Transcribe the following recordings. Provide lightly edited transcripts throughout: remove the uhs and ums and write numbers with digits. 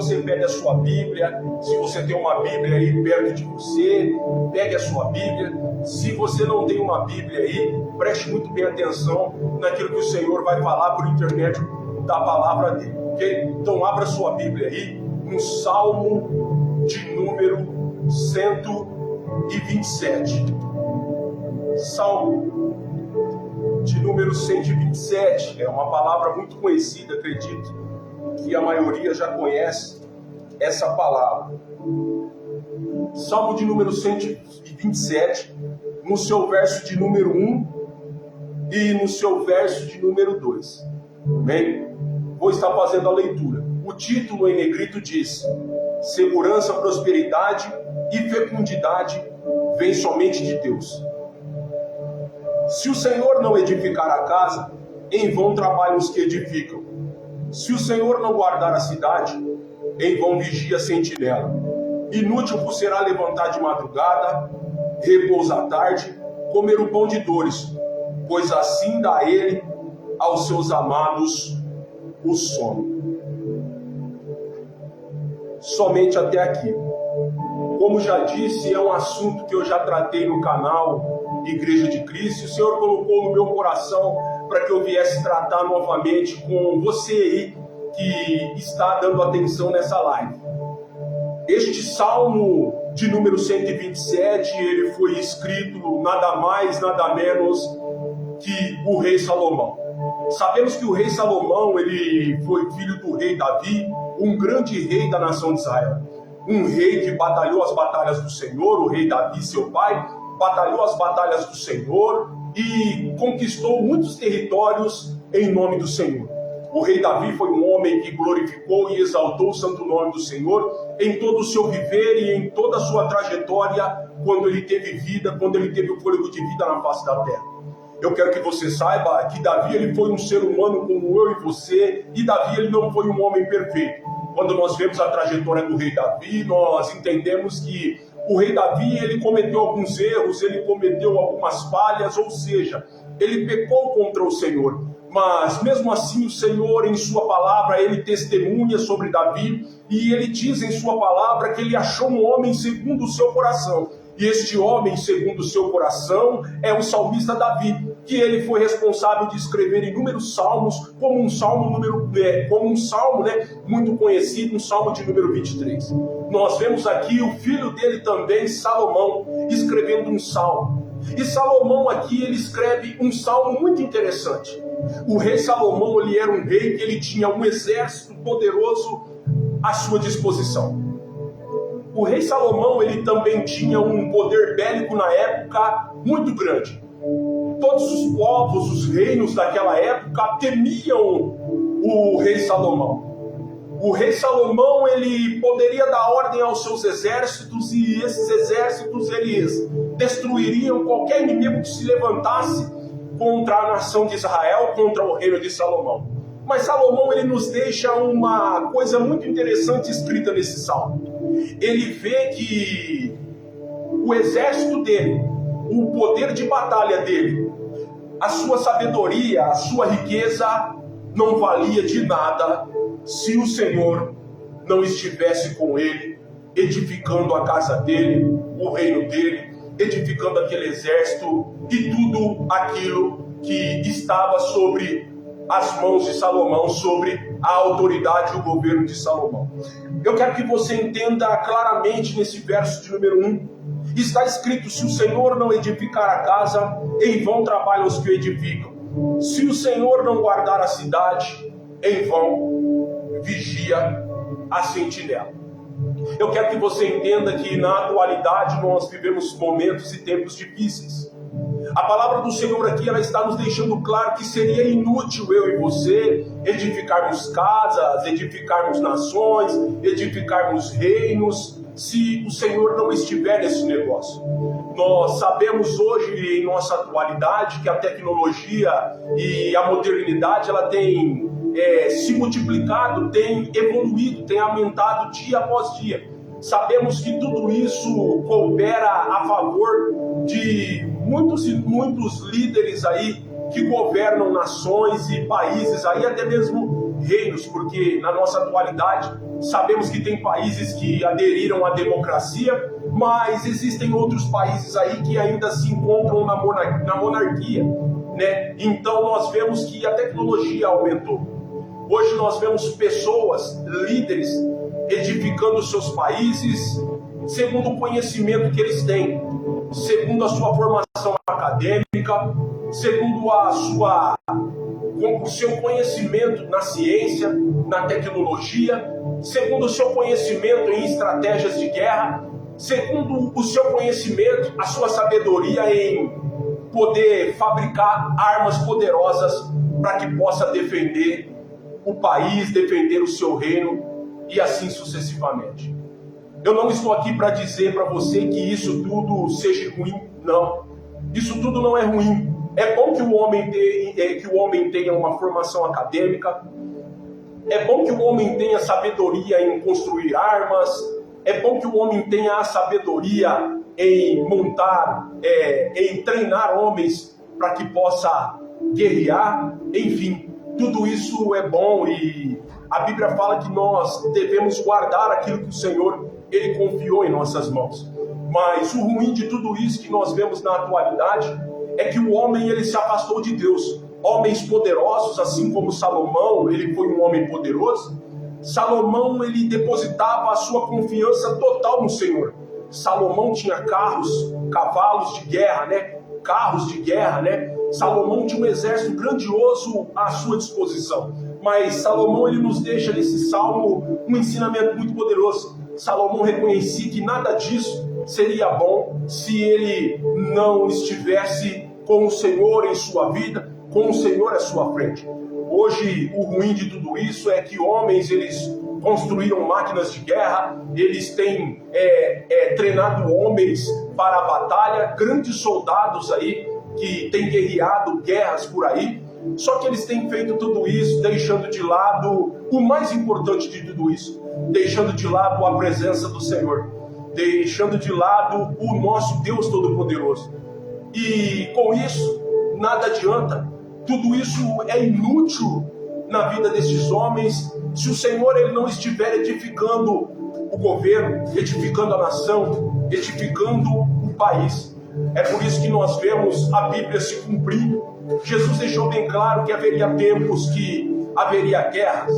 você pegue a sua Bíblia. Se você tem uma Bíblia aí perto de você, pegue a sua Bíblia. Se você não tem uma Bíblia aí, preste muito bem atenção naquilo que o Senhor vai falar por intermédio da palavra dele, ok? Então abra sua Bíblia aí no Salmo de número 127. Salmo de número 127, é uma palavra muito conhecida, acredito que a maioria já conhece essa palavra. Salmo de número 127, no seu verso de número 1 e no seu verso de número 2. Bem, vou estar fazendo a leitura. O título em negrito diz: segurança, prosperidade e fecundidade vem somente de Deus. Se o Senhor não edificar a casa, em vão trabalham os que edificam. Se o Senhor não guardar a cidade, em vão vigia a sentinela. Inútil vos será levantar de madrugada, repousar à tarde, comer o pão de dores, pois assim dá ele aos seus amados o sono. Somente até aqui. Como já disse, é um assunto que eu já tratei no canal Igreja de Cristo. O Senhor colocou no meu coração para que eu viesse tratar novamente com você aí que está dando atenção nessa live. Este Salmo de número 127, ele foi escrito nada mais, nada menos que o rei Salomão. Sabemos que o rei Salomão, ele foi filho do rei Davi, um grande rei da nação de Israel. Um rei que batalhou as batalhas do Senhor, o rei Davi, seu pai, batalhou as batalhas do Senhor e conquistou muitos territórios em nome do Senhor. O rei Davi foi um homem que glorificou e exaltou o santo nome do Senhor em todo o seu viver e em toda a sua trajetória, quando ele teve vida, quando ele teve o fôlego de vida na face da terra. Eu quero que você saiba que Davi, ele foi um ser humano como eu e você, e Davi, ele não foi um homem perfeito. Quando nós vemos a trajetória do rei Davi, nós entendemos que o rei Davi, ele cometeu alguns erros, ele cometeu algumas falhas, ou seja, ele pecou contra o Senhor. Mas mesmo assim o Senhor, em sua palavra, ele testemunha sobre Davi, e ele diz em sua palavra que ele achou um homem segundo o seu coração. E este homem segundo o seu coração é o salmista Davi, que ele foi responsável de escrever inúmeros salmos, como um salmo muito conhecido, um salmo de número 23. Nós vemos aqui o filho dele também, Salomão, escrevendo um salmo. E Salomão aqui, ele escreve um salmo muito interessante. O rei Salomão, ele era um rei que ele tinha um exército poderoso à sua disposição. O rei Salomão, ele também tinha um poder bélico na época muito grande. Todos os povos, os reinos daquela época temiam o rei Salomão. O rei Salomão, ele poderia dar ordem aos seus exércitos, e esses exércitos, eles destruiriam qualquer inimigo que se levantasse contra a nação de Israel, contra o reino de Salomão. Mas Salomão, ele nos deixa uma coisa muito interessante escrita nesse salmo. Ele vê que o exército dele, o poder de batalha dele, a sua sabedoria, a sua riqueza não valia de nada se o Senhor não estivesse com ele, edificando a casa dele, o reino dele, edificando aquele exército e tudo aquilo que estava sobre as mãos de Salomão, sobre a autoridade e o governo de Salomão. Eu quero que você entenda claramente nesse verso de número 1. Está escrito: se o Senhor não edificar a casa, em vão trabalham os que edificam. Se o Senhor não guardar a cidade, em vão vigia a sentinela. Eu quero que você entenda que na atualidade nós vivemos momentos e tempos difíceis. A palavra do Senhor aqui, ela está nos deixando claro que seria inútil eu e você edificarmos casas, edificarmos nações, edificarmos reinos, se o Senhor não estiver nesse negócio. Nós sabemos hoje, em nossa atualidade, que a tecnologia e a modernidade, ela tem se multiplicado, tem evoluído, tem aumentado dia após dia. Sabemos que tudo isso coopera a favor de muitos e muitos líderes aí que governam nações e países aí, até mesmo reinos, porque na nossa atualidade sabemos que tem países que aderiram à democracia, mas existem outros países aí que ainda se encontram na monarquia, né? Então nós vemos que a tecnologia aumentou. Hoje nós vemos pessoas, líderes, edificando seus países segundo o conhecimento que eles têm, segundo a sua formação acadêmica, segundo o seu conhecimento na ciência, na tecnologia, segundo o seu conhecimento em estratégias de guerra, segundo o seu conhecimento, a sua sabedoria em poder fabricar armas poderosas para que possa defender o país, defender o seu reino e assim sucessivamente. Eu não estou aqui para dizer para você que isso tudo seja ruim, não. Isso tudo não é ruim. É bom que o homem tenha uma formação acadêmica, é bom que o homem tenha sabedoria em construir armas, é bom que o homem tenha a sabedoria em montar, em treinar homens para que possa guerrear, enfim, tudo isso é bom e a Bíblia fala que nós devemos guardar aquilo que o Senhor Ele confiou em nossas mãos. Mas o ruim de tudo isso que nós vemos na atualidade é que o homem ele se afastou de Deus. Homens poderosos, assim como Salomão, ele foi um homem poderoso. Salomão ele depositava a sua confiança total no Senhor. Salomão tinha cavalos de guerra, né? Carros de guerra, né? Salomão tinha um exército grandioso à sua disposição. Mas Salomão ele nos deixa nesse salmo um ensinamento muito poderoso. Salomão reconhecia que nada disso seria bom se ele não estivesse com o Senhor em sua vida, com o Senhor à sua frente. Hoje, o ruim de tudo isso é que homens, eles construíram máquinas de guerra, eles têm treinado homens para a batalha, grandes soldados aí que têm guerreado guerras por aí, só que eles têm feito tudo isso deixando de lado o mais importante de tudo isso, deixando de lado a presença do Senhor, deixando de lado o nosso Deus Todo-Poderoso. E com isso, nada adianta. Tudo isso é inútil na vida desses homens se o Senhor ele não estiver edificando o governo, edificando a nação, edificando o país. É por isso que nós vemos a Bíblia se cumprindo. Jesus deixou bem claro que haveria tempos que haveria guerras,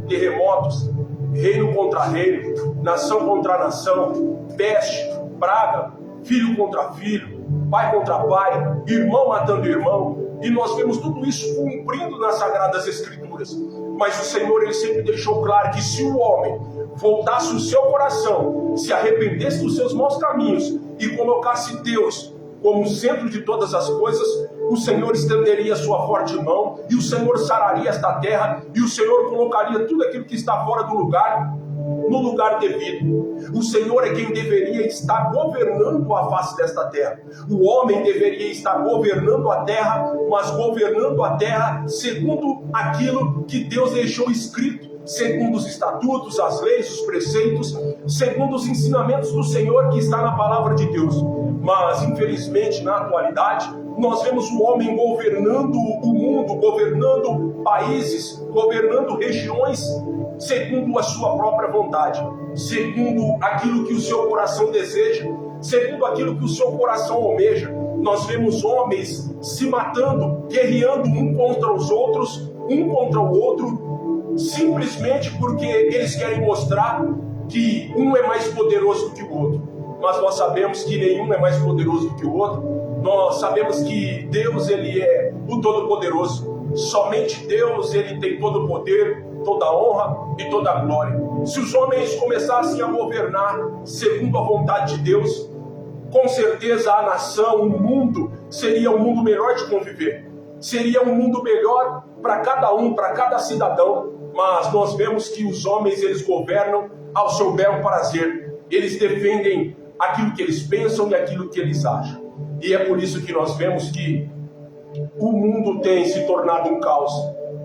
terremotos, reino contra reino, nação contra nação, peste, praga, filho contra filho, pai contra pai, irmão matando irmão. E nós vemos tudo isso cumprindo nas Sagradas Escrituras. Mas o Senhor ele sempre deixou claro que se o homem voltasse o seu coração, se arrependesse dos seus maus caminhos e colocasse Deus como centro de todas as coisas, o Senhor estenderia a sua forte mão e o Senhor sararia esta terra e o Senhor colocaria tudo aquilo que está fora do lugar no lugar devido. O Senhor é quem deveria estar governando a face desta terra. O homem deveria estar governando a terra, mas governando a terra segundo aquilo que Deus deixou escrito, segundo os estatutos, as leis, os preceitos, segundo os ensinamentos do Senhor que está na palavra de Deus. Mas, infelizmente, na atualidade, nós vemos o homem governando o mundo, governando países, governando regiões, segundo a sua própria vontade, segundo aquilo que o seu coração deseja, segundo aquilo que o seu coração almeja. Nós vemos homens se matando, guerreando um contra os outros, um contra o outro, simplesmente porque eles querem mostrar que um é mais poderoso do que o outro. Mas nós sabemos que nenhum é mais poderoso do que o outro. Nós sabemos que Deus ele é o Todo-Poderoso. Somente Deus ele tem todo o poder, toda a honra e toda a glória. Se os homens começassem a governar segundo a vontade de Deus, com certeza a nação, o mundo, seria um mundo melhor de conviver. Seria um mundo melhor para cada um, para cada cidadão. Mas nós vemos que os homens eles governam ao seu bel prazer. Eles defendem aquilo que eles pensam e aquilo que eles acham. E é por isso que nós vemos que o mundo tem se tornado um caos.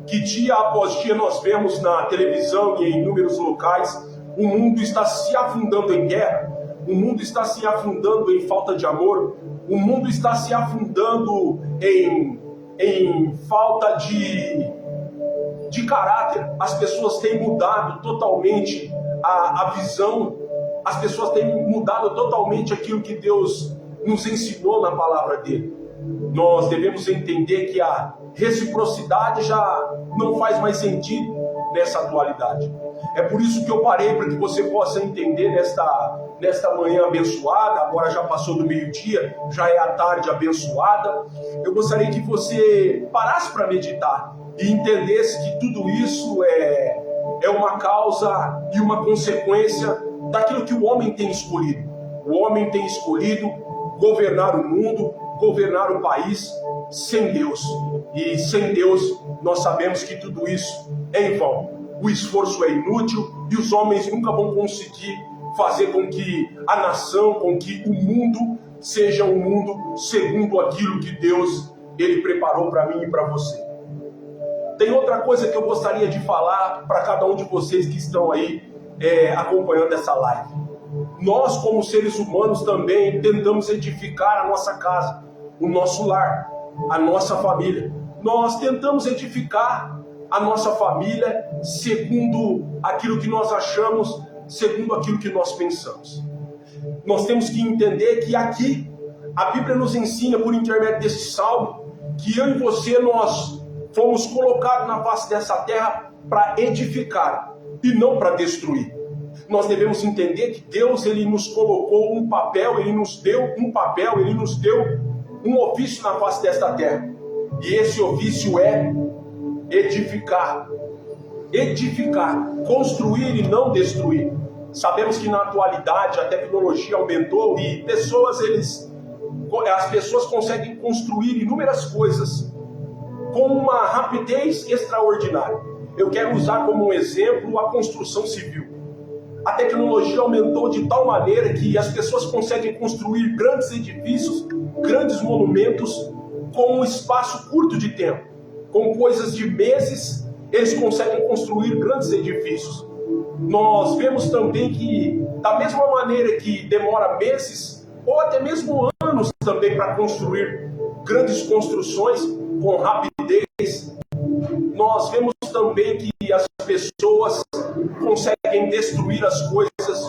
Que dia após dia nós vemos na televisão e em inúmeros locais, o mundo está se afundando em guerra, o mundo está se afundando em falta de amor, o mundo está se afundando em falta de caráter. As pessoas têm mudado totalmente a visão, as pessoas têm mudado totalmente aquilo que Deus nos ensinou na palavra dele. Nós devemos entender que a reciprocidade já não faz mais sentido nessa atualidade. É por isso que eu parei, para que você possa entender nesta manhã abençoada. Agora já passou do meio-dia, já é a tarde abençoada. Eu gostaria que você parasse para meditar e entendesse que tudo isso é uma causa e uma consequência daquilo que o homem tem escolhido. O homem tem escolhido governar o mundo, governar o país sem Deus. E sem Deus nós sabemos que tudo isso é em vão. O esforço é inútil e os homens nunca vão conseguir fazer com que a nação, com que o mundo seja um mundo segundo aquilo que Deus ele preparou para mim e para você. Tem outra coisa que eu gostaria de falar para cada um de vocês que estão aí acompanhando essa live. Nós, como seres humanos, também tentamos edificar a nossa casa, o nosso lar, a nossa família. Nós tentamos edificar a nossa família segundo aquilo que nós achamos, segundo aquilo que nós pensamos. Nós temos que entender que aqui a Bíblia nos ensina, por intermédio desse salmo, que eu e você, nós fomos colocados na face dessa terra para edificar e não para destruir. Nós devemos entender que Deus ele nos colocou um papel, ele nos deu um papel, ele nos deu um ofício na face desta terra. E esse ofício é edificar. Edificar, construir e não destruir. Sabemos que na atualidade a tecnologia aumentou e as pessoas conseguem construir inúmeras coisas com uma rapidez extraordinária. Eu quero usar como um exemplo a construção civil. A tecnologia aumentou de tal maneira que as pessoas conseguem construir grandes edifícios, grandes monumentos com um espaço curto de tempo. Com coisas de meses, eles conseguem construir grandes edifícios. Nós vemos também que, da mesma maneira que demora meses, ou até mesmo anos também para construir grandes construções com rapidez, nós vemos também que as pessoas conseguem destruir as coisas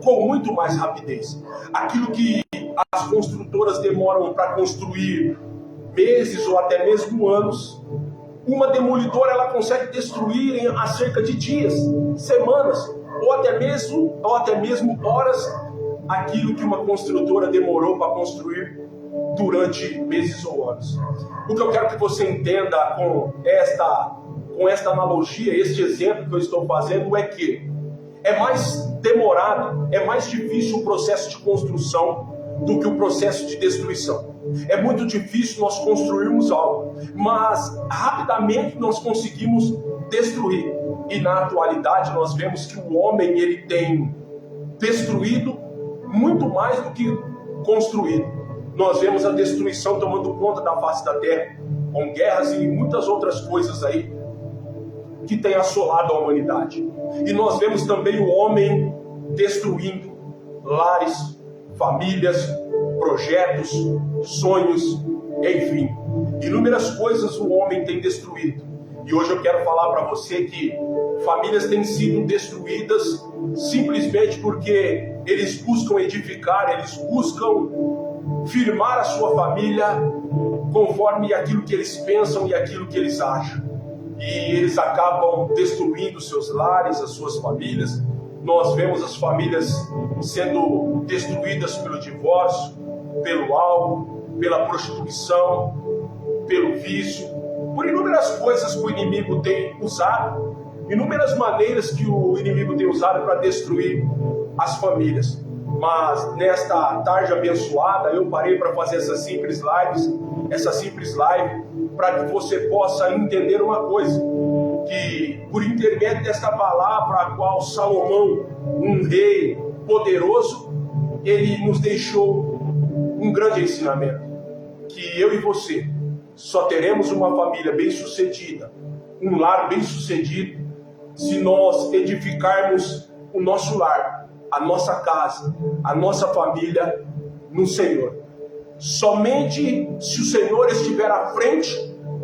com muito mais rapidez. Aquilo que as construtoras demoram para construir meses ou até mesmo anos, uma demolidora ela consegue destruir em cerca de dias, semanas ou até mesmo horas aquilo que uma construtora demorou para construir durante meses ou anos. O que eu quero que você entenda com esta analogia, este exemplo que eu estou fazendo é que é mais demorado, é mais difícil o processo de construção do que o processo de destruição. É muito difícil nós construirmos algo, mas rapidamente nós conseguimos destruir. E na atualidade nós vemos que o homem ele tem destruído muito mais do que construído. Nós vemos a destruição tomando conta da face da terra, com guerras e muitas outras coisas aí que têm assolado a humanidade. E nós vemos também o homem destruindo lares, famílias, projetos, sonhos, enfim. Inúmeras coisas o homem tem destruído. E hoje eu quero falar para você que famílias têm sido destruídas simplesmente porque eles buscam edificar, eles buscam firmar a sua família conforme aquilo que eles pensam e aquilo que eles acham. E eles acabam destruindo seus lares, as suas famílias. Nós vemos as famílias sendo destruídas pelo divórcio, pelo álcool, pela prostituição, pelo vício, por inúmeras coisas que o inimigo tem usado, inúmeras maneiras que o inimigo tem usado para destruir as famílias. Mas nesta tarde abençoada, eu parei para fazer essa simples live, para que você possa entender uma coisa, que por intermédio desta palavra, a qual Salomão, um rei poderoso, ele nos deixou um grande ensinamento, que eu e você só teremos uma família bem-sucedida, um lar bem-sucedido, se nós edificarmos o nosso lar, a nossa casa, a nossa família no Senhor. Somente se o Senhor estiver à frente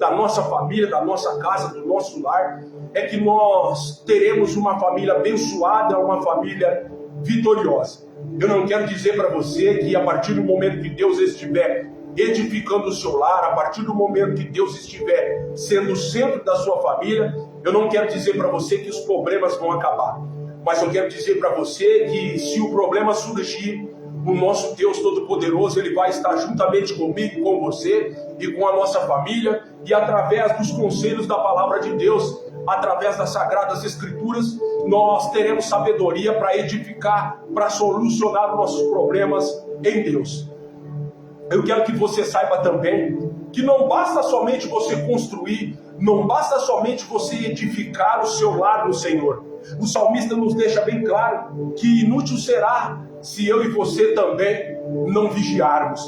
da nossa família, da nossa casa, do nosso lar, é que nós teremos uma família abençoada, uma família vitoriosa. Eu não quero dizer para você que a partir do momento que Deus estiver edificando o seu lar, a partir do momento que Deus estiver sendo o centro da sua família, eu não quero dizer para você que os problemas vão acabar. Mas eu quero dizer para você que se o problema surgir, o nosso Deus Todo-Poderoso, Ele vai estar juntamente comigo, com você e com a nossa família, e através dos conselhos da Palavra de Deus, através das Sagradas Escrituras, nós teremos sabedoria para edificar, para solucionar os nossos problemas em Deus. Eu quero que você saiba também que não basta somente você construir, não basta somente você edificar o seu lar no Senhor. O salmista nos deixa bem claro que inútil será se eu e você também não vigiarmos.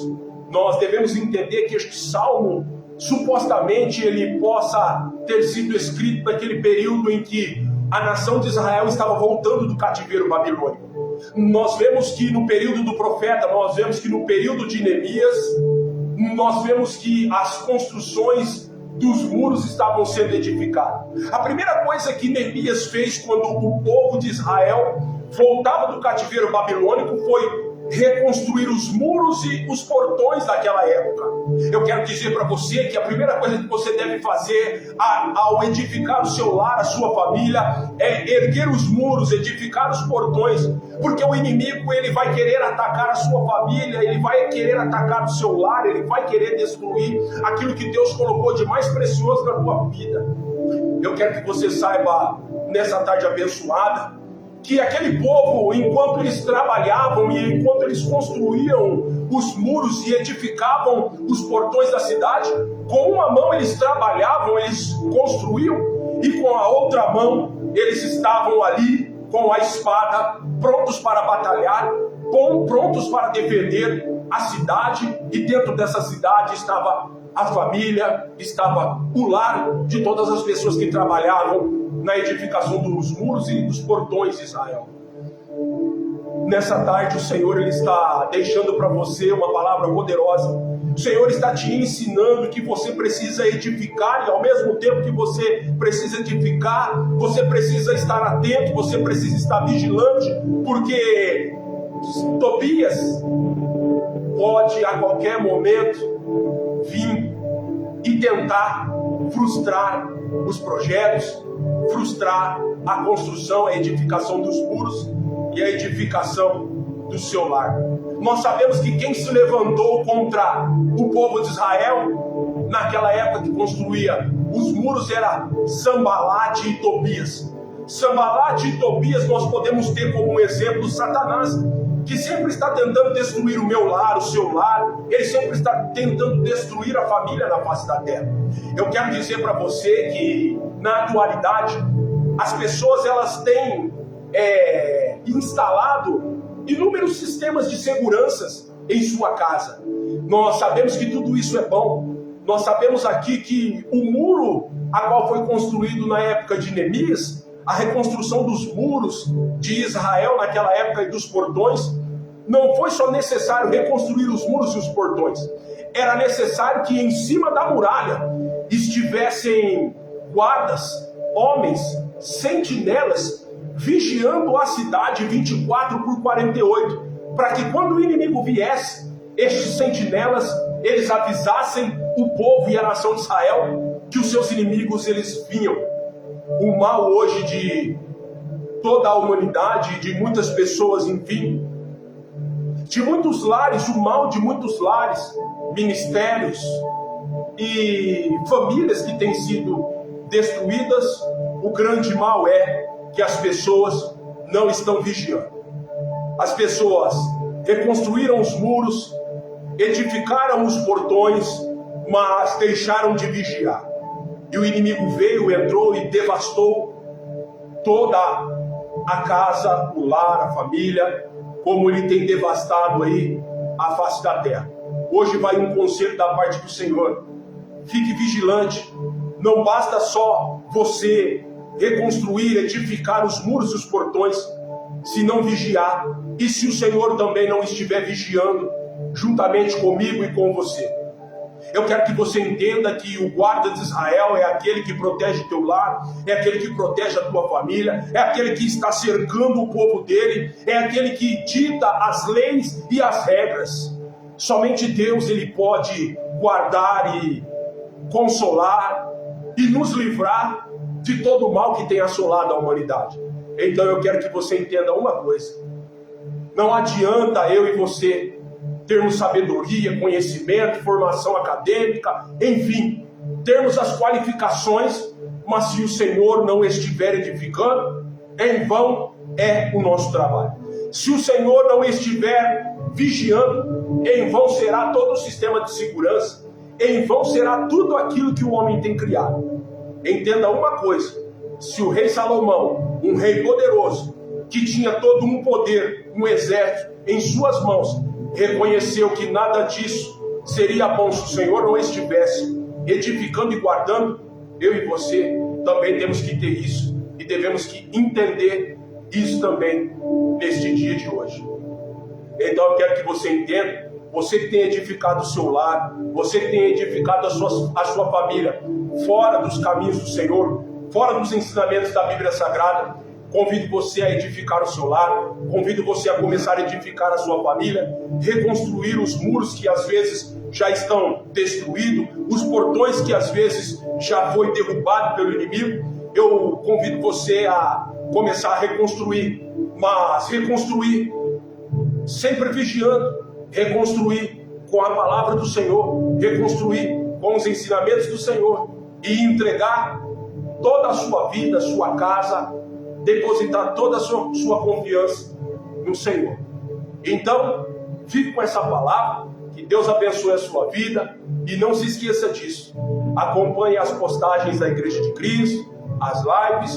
Nós devemos entender que este salmo, supostamente, ele possa ter sido escrito naquele período em que a nação de Israel estava voltando do cativeiro babilônico. Nós vemos que no período do profeta, nós vemos que no período de Neemias, nós vemos que as construções dos muros estavam sendo edificados. A primeira coisa que Neemias fez quando o povo de Israel voltava do cativeiro babilônico foi reconstruir os muros e os portões daquela época. Eu quero dizer para você que a primeira coisa que você deve fazer ao edificar o seu lar, a sua família, é erguer os muros, edificar os portões, porque o inimigo ele vai querer atacar a sua família, ele vai querer atacar o seu lar, ele vai querer destruir aquilo que Deus colocou de mais precioso na tua vida. Eu quero que você saiba, nessa tarde abençoada, que aquele povo, enquanto eles trabalhavam e enquanto eles construíam os muros e edificavam os portões da cidade, com uma mão eles trabalhavam, eles construíam, e com a outra mão eles estavam ali com a espada, prontos para batalhar, prontos para defender a cidade, e dentro dessa cidade estava a família, estava o lar de todas as pessoas que trabalhavam na edificação dos muros e dos portões de Israel. Nessa tarde o Senhor ele está deixando para você uma palavra poderosa. O Senhor está te ensinando que você precisa edificar, e ao mesmo tempo que você precisa edificar, você precisa estar atento, você precisa estar vigilante, porque Tobias pode a qualquer momento vir e tentar frustrar os projetos, frustrar a construção, a edificação dos muros e a edificação do seu lar. Nós sabemos que quem se levantou contra o povo de Israel naquela época que construía os muros era Sambalate e Tobias. Sambalate e Tobias nós podemos ter como exemplo Satanás, que sempre está tentando destruir o meu lar, o seu lar. Ele sempre está tentando destruir a família na face da terra. Eu quero dizer para você que na atualidade as pessoas elas têm instalado inúmeros sistemas de seguranças em sua casa. Nós sabemos que tudo isso é bom. Nós sabemos aqui que o muro a qual foi construído na época de Neemias, a reconstrução dos muros de Israel naquela época e dos portões, não foi só necessário reconstruir os muros e os portões. Era necessário que em cima da muralha estivessem guardas, homens, sentinelas, vigiando a cidade 24/48, para que quando o inimigo viesse, estes sentinelas, eles avisassem o povo e a nação de Israel que os seus inimigos, eles vinham. O mal hoje de toda a humanidade, de muitas pessoas, enfim, de muitos lares, o mal de muitos lares, ministérios e famílias que têm sido destruídas, o grande mal é que as pessoas não estão vigiando. As pessoas reconstruíram os muros, edificaram os portões, mas deixaram de vigiar. E o inimigo veio, entrou e devastou toda a casa, o lar, a família, como ele tem devastado aí a face da terra. Hoje vai um conselho da parte do Senhor. Fique vigilante. Não basta só você reconstruir, edificar os muros e os portões, se não vigiar, e se o Senhor também não estiver vigiando, juntamente comigo e com você. Eu quero que você entenda que o guarda de Israel é aquele que protege o teu lar, é aquele que protege a tua família, é aquele que está cercando o povo dele, é aquele que dita as leis e as regras. Somente Deus ele pode guardar e consolar e nos livrar de todo o mal que tem assolado a humanidade. Então eu quero que você entenda uma coisa: não adianta eu e você termos sabedoria, conhecimento, formação acadêmica, enfim, termos as qualificações, mas se o Senhor não estiver edificando, em vão é o nosso trabalho. Se o Senhor não estiver vigiando, em vão será todo o sistema de segurança, em vão será tudo aquilo que o homem tem criado. Entenda uma coisa: se o rei Salomão, um rei poderoso, que tinha todo um poder, um exército em suas mãos, reconheceu que nada disso seria bom se o Senhor não estivesse edificando e guardando, eu e você também temos que ter isso e devemos que entender isso também neste dia de hoje. Então eu quero que você entenda, você que tem edificado o seu lar, você que tem edificado a sua família fora dos caminhos do Senhor, fora dos ensinamentos da Bíblia Sagrada, convido você a edificar o seu lar, convido você a começar a edificar a sua família, reconstruir os muros que às vezes já estão destruídos, os portões que às vezes já foi derrubado pelo inimigo. Eu convido você a começar a reconstruir, mas reconstruir sempre vigiando, reconstruir com a palavra do Senhor, reconstruir com os ensinamentos do Senhor e entregar toda a sua vida, sua casa, depositar toda a sua confiança no Senhor. Então, fique com essa palavra, que Deus abençoe a sua vida e não se esqueça disso. Acompanhe as postagens da Igreja de Cristo, as lives.